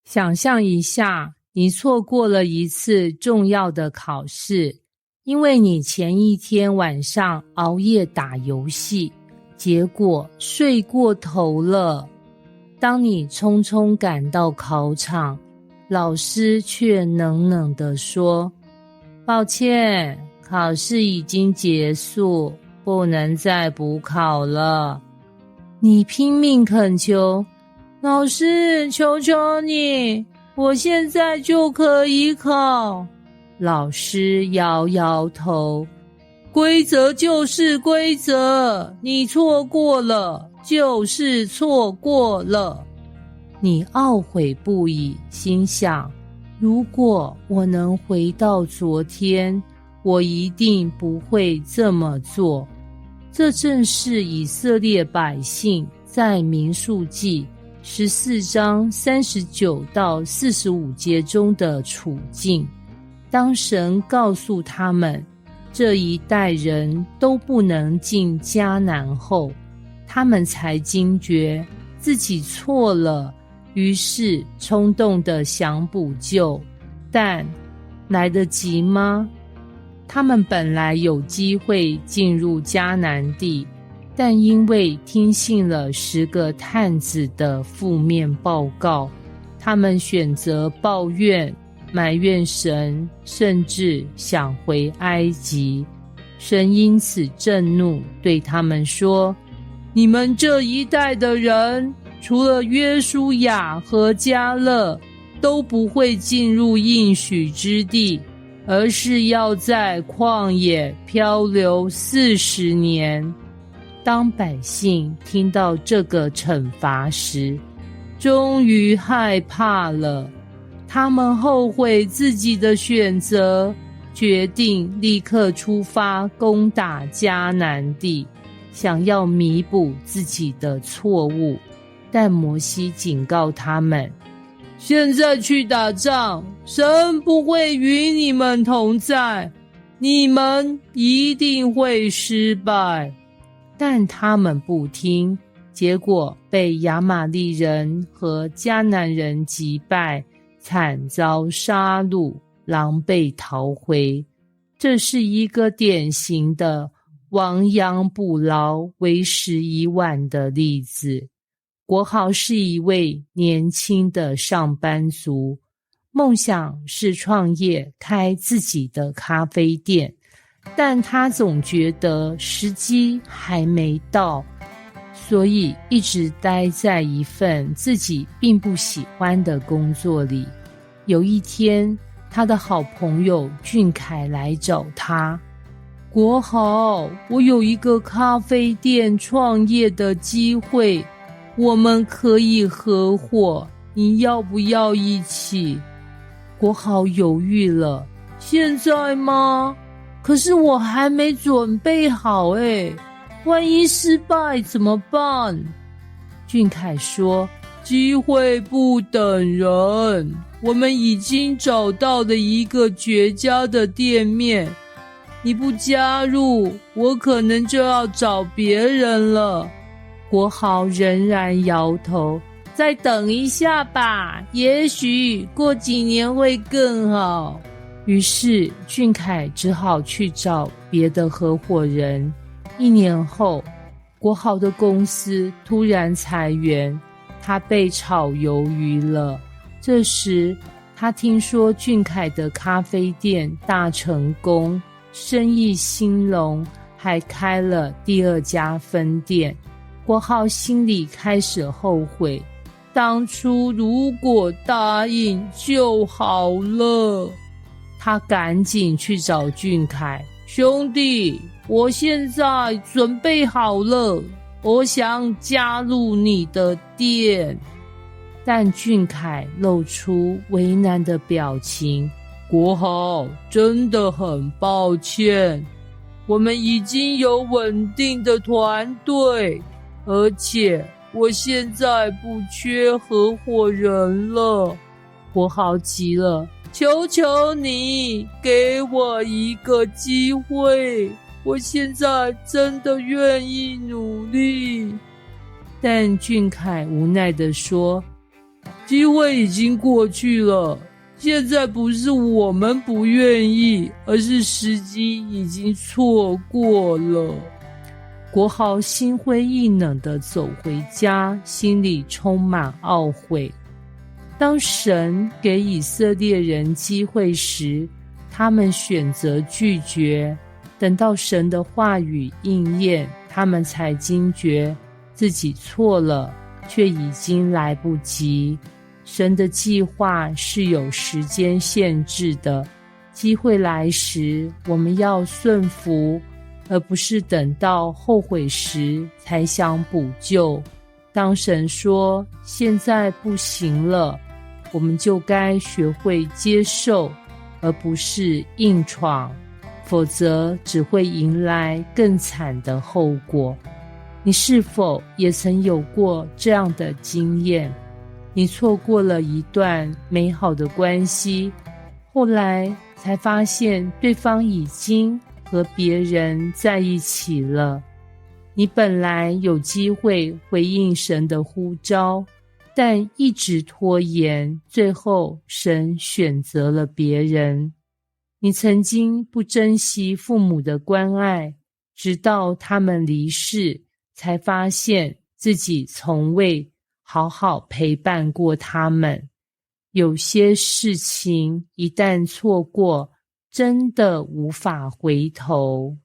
想象一下，你错过了一次重要的考试，因为你前一天晚上熬夜打游戏，结果睡过头了。当你匆匆赶到考场，老师却冷冷地说：抱歉，考试已经结束，不能再补考了。你拼命恳求：老师，求求你，我现在就可以考。老师摇摇头：规则就是规则，你错过了就是错过了。你懊悔不已，心想：如果我能回到昨天，我一定不会这么做。这正是以色列百姓在民数记14章39到45节中的处境。当神告诉他们这一代人都不能进迦南后，他们才惊觉自己错了，于是冲动地想补救，但来得及吗？他们本来有机会进入迦南地，但因为听信了10个探子的负面报告，他们选择抱怨、埋怨神，甚至想回埃及。神因此震怒，对他们说：你们这一代的人，除了约书亚和迦勒，都不会进入应许之地，而是要在旷野漂流40年。当百姓听到这个惩罚时，终于害怕了。他们后悔自己的选择，决定立刻出发攻打迦南地，想要弥补自己的错误。但摩西警告他们：现在去打仗，神不会与你们同在，你们一定会失败。但他们不听，结果被亚玛利人和迦南人击败，惨遭杀戮，狼狈逃回。这是一个典型的亡羊补牢为时已晚的例子。国豪是一位年轻的上班族，梦想是创业开自己的咖啡店，但他总觉得时机还没到，所以一直待在一份自己并不喜欢的工作里。有一天，他的好朋友俊凯来找他：国豪，我有一个咖啡店创业的机会，我们可以合伙，你要不要一起？国豪犹豫了：现在吗？可是我还没准备好万一失败怎么办？俊凯说：机会不等人，我们已经找到了一个绝佳的店面，你不加入，我可能就要找别人了。国豪仍然摇头：再等一下吧，也许过几年会更好。于是俊凯只好去找别的合伙人。1年后，国豪的公司突然裁员，他被炒鱿鱼了。这时他听说俊凯的咖啡店大成功，生意兴隆，还开了第2家分店。国豪心里开始后悔，当初如果答应就好了。他赶紧去找俊凯：兄弟，我现在准备好了，我想加入你的店。但俊凯露出为难的表情：国豪，真的很抱歉，我们已经有稳定的团队，而且我现在不缺合伙人了。国豪急了：求求你，给我一个机会，我现在真的愿意努力。但俊凯无奈地说：机会已经过去了，现在不是我们不愿意，而是时机已经错过了。国豪心灰意冷地走回家，心里充满懊悔。当神给以色列人机会时，他们选择拒绝，等到神的话语应验，他们才惊觉自己错了，却已经来不及。神的计划是有时间限制的，机会来时，我们要顺服，而不是等到后悔时才想补救。当神说现在不行了，我们就该学会接受，而不是硬闯，否则只会迎来更惨的后果。你是否也曾有过这样的经验？你错过了一段美好的关系，后来才发现对方已经和别人在一起了。你本来有机会回应神的呼召，但一直拖延，最后神选择了别人。你曾经不珍惜父母的关爱，直到他们离世，才发现自己从未好好陪伴过他们。有些事情一旦错过，真的无法回头。